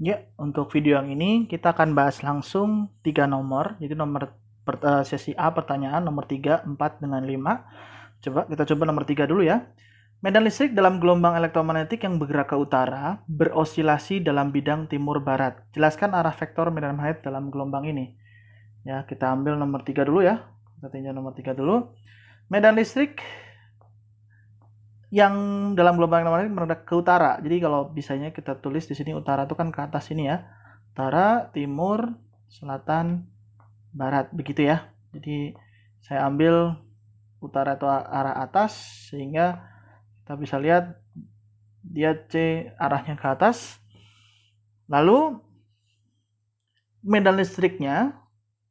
Ya, untuk video yang ini kita akan bahas langsung 3 nomor. Jadi sesi A pertanyaan nomor 3, 4 dengan 5. Kita coba nomor 3 dulu ya. Medan listrik dalam gelombang elektromagnetik yang bergerak ke utara berosilasi dalam bidang timur barat. Jelaskan arah vektor medan magnet dalam gelombang ini. Ya, kita ambil nomor 3 dulu ya. Kita tinjau nomor 3 dulu. Medan listrik yang dalam gelombang elektromagnetik menghadap ke utara. Jadi kalau bisanya kita tulis di sini utara itu kan ke atas sini ya. Utara, timur, selatan, barat, begitu ya. Jadi saya ambil utara itu arah atas sehingga kita bisa lihat dia C arahnya ke atas. Lalu medan listriknya,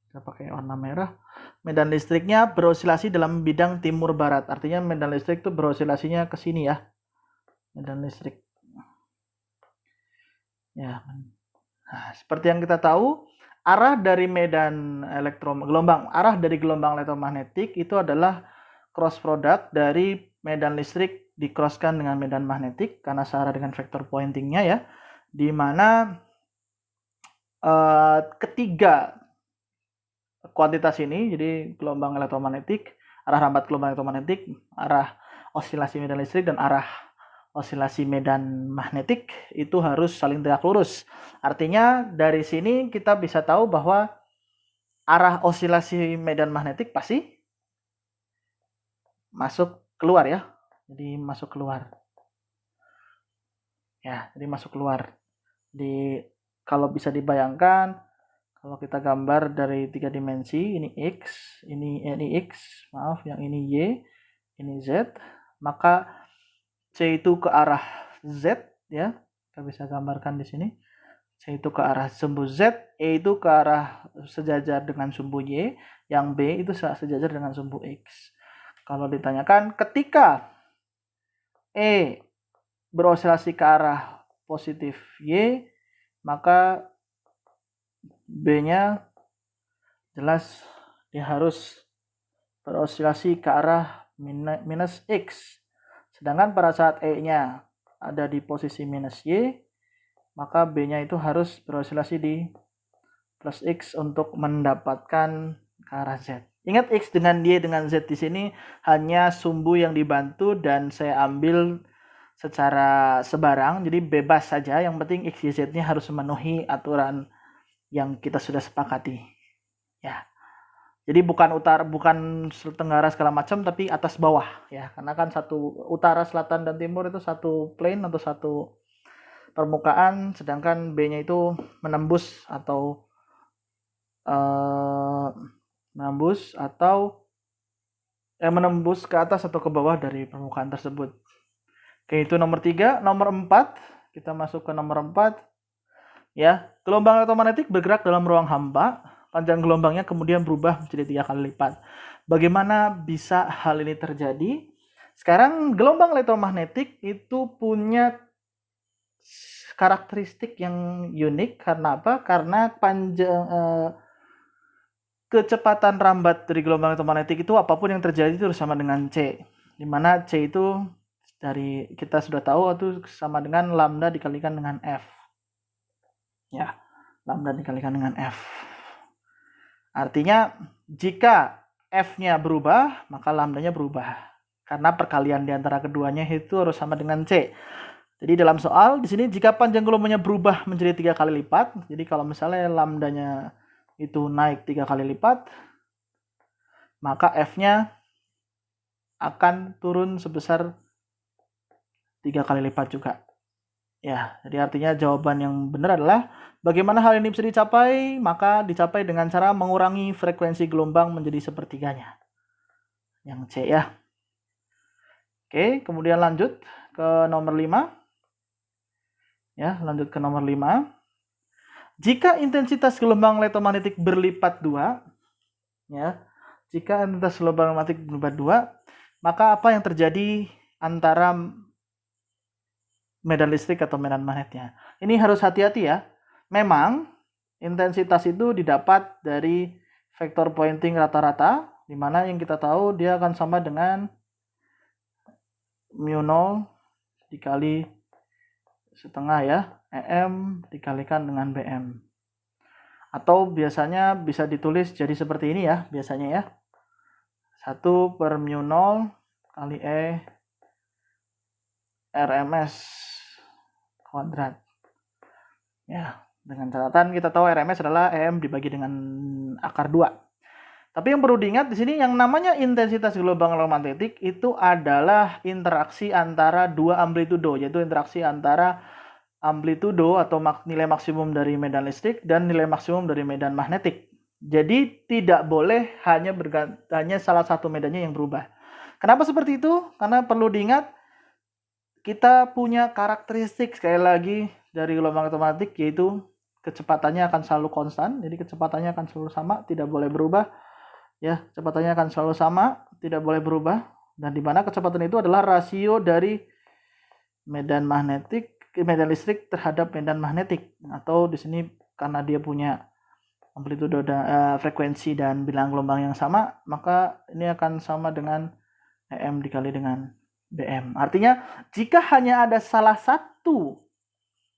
kita pakai warna merah, medan listriknya berosilasi dalam bidang timur barat. Artinya medan listrik itu berosilasinya ke sini ya. Medan listrik. Ya. Nah, seperti yang kita tahu, arah dari gelombang elektromagnetik itu adalah cross product dari medan listrik di-crosskan dengan medan magnetik karena searah dengan vektor pointingnya ya, di mana ketiga kuantitas ini, jadi gelombang elektromagnetik, arah rambat gelombang elektromagnetik, arah osilasi medan listrik, dan arah osilasi medan magnetik itu harus saling tegak lurus. Artinya dari sini kita bisa tahu bahwa arah osilasi medan magnetik pasti masuk keluar ya. Jadi masuk keluar. Ya, jadi masuk keluar. Kalau bisa dibayangkan, kalau kita gambar dari 3 dimensi, ini X, ini X, maaf, yang ini Y, ini Z, maka C itu ke arah Z ya. Kita bisa gambarkan di sini. C itu ke arah sumbu Z, E itu ke arah sejajar dengan sumbu Y, yang B itu sejajar dengan sumbu X. Kalau ditanyakan ketika E berosilasi ke arah positif Y, maka B-nya jelas dia harus berosilasi ke arah minus X. Sedangkan pada saat E-nya ada di posisi minus Y, maka B-nya itu harus berosilasi di plus X untuk mendapatkan ke arah Z. Ingat X dengan Y dengan Z di sini hanya sumbu yang dibantu dan saya ambil secara sebarang, jadi bebas saja, yang penting X, Y, Z-nya harus memenuhi aturan yang kita sudah sepakati. Ya. Jadi bukan utara, bukan tenggara segala macam, tapi atas bawah ya. Karena kan satu utara, selatan, dan timur itu satu plane atau satu permukaan, sedangkan B-nya itu menembus atau menembus ke atas atau ke bawah dari permukaan tersebut. Oke, itu nomor 3. Nomor 4, kita masuk ke nomor 4. Ya, gelombang elektromagnetik bergerak dalam ruang hampa, panjang gelombangnya kemudian berubah menjadi 3 kali lipat. Bagaimana bisa hal ini terjadi? Sekarang gelombang elektromagnetik itu punya karakteristik yang unik. Karena apa? Karena kecepatan rambat dari gelombang elektromagnetik itu apapun yang terjadi itu sama dengan C. Di mana C itu dari kita sudah tahu itu sama dengan lambda dikalikan dengan F. Ya, lambda dikalikan dengan F. Artinya jika F-nya berubah, maka lambdanya berubah. Karena perkalian di antara keduanya itu harus sama dengan C. Jadi dalam soal di sini jika panjang gelombangnya berubah menjadi 3 kali lipat, jadi kalau misalnya lambdanya itu naik 3 kali lipat, maka F-nya akan turun sebesar 3 kali lipat juga. Ya, jadi artinya jawaban yang benar adalah bagaimana hal ini bisa dicapai? Maka dicapai dengan cara mengurangi frekuensi gelombang menjadi sepertiganya. Yang C ya. Oke, kemudian lanjut ke nomor 5. Ya, lanjut ke nomor 5. Jika intensitas gelombang elektromagnetik berlipat 2, ya. Jika intensitas gelombang elektromagnetik berlipat 2, maka apa yang terjadi antara medan listrik atau medan magnetnya? Ini harus hati-hati ya. Memang intensitas itu didapat dari vektor pointing rata-rata, di mana yang kita tahu dia akan sama dengan mu 0 dikali setengah ya, EM dikalikan dengan BM. Atau biasanya bisa ditulis jadi seperti ini ya, biasanya ya. 1/μ0 kali E RMS kuadrat. Ya, dengan catatan kita tahu RMS adalah EM dibagi dengan akar 2. Tapi yang perlu diingat di sini yang namanya intensitas gelombang elektromagnetik itu adalah interaksi antara dua amplitudo, yaitu interaksi antara amplitudo atau nilai maksimum dari medan listrik dan nilai maksimum dari medan magnetik. Jadi tidak boleh hanya salah satu medannya yang berubah. Kenapa seperti itu? Karena perlu diingat kita punya karakteristik sekali lagi dari gelombang elektromagnetik, yaitu kecepatannya akan selalu konstan. Jadi kecepatannya akan selalu sama, tidak boleh berubah. Ya, kecepatannya akan selalu sama, tidak boleh berubah. Dan di mana kecepatan itu adalah rasio dari medan listrik terhadap medan magnetik. Atau di sini karena dia punya amplitudo frekuensi dan bilangan gelombang yang sama, maka ini akan sama dengan EM dikali dengan BM. Artinya jika hanya ada salah satu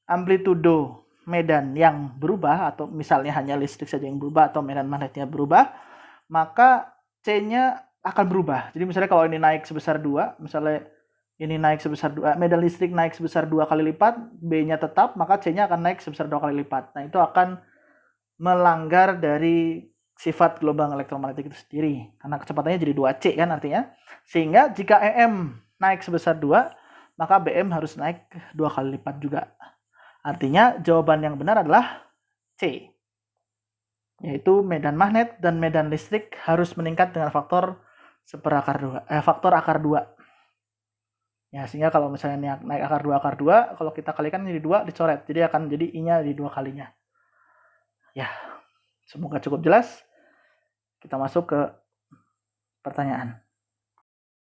amplitudo medan yang berubah, atau misalnya hanya listrik saja yang berubah atau medan magnetnya berubah, maka C-nya akan berubah. Jadi misalnya kalau ini naik sebesar 2, misalnya ini naik sebesar 2, medan listrik naik sebesar 2 kali lipat, B-nya tetap, maka C-nya akan naik sebesar 2 kali lipat. Nah, itu akan melanggar dari sifat gelombang elektromagnetik itu sendiri. Karena kecepatannya jadi 2C kan artinya. Sehingga jika EM naik sebesar 2, maka BM harus naik 2 kali lipat juga. Artinya jawaban yang benar adalah C. Yaitu medan magnet dan medan listrik harus meningkat dengan faktor akar 2. Ya, sehingga kalau misalnya naik akar 2, kalau kita kalikan jadi 2 dicoret. Jadi akan jadi I-nya di 2 kalinya. Ya, semoga cukup jelas. Kita masuk ke pertanyaan.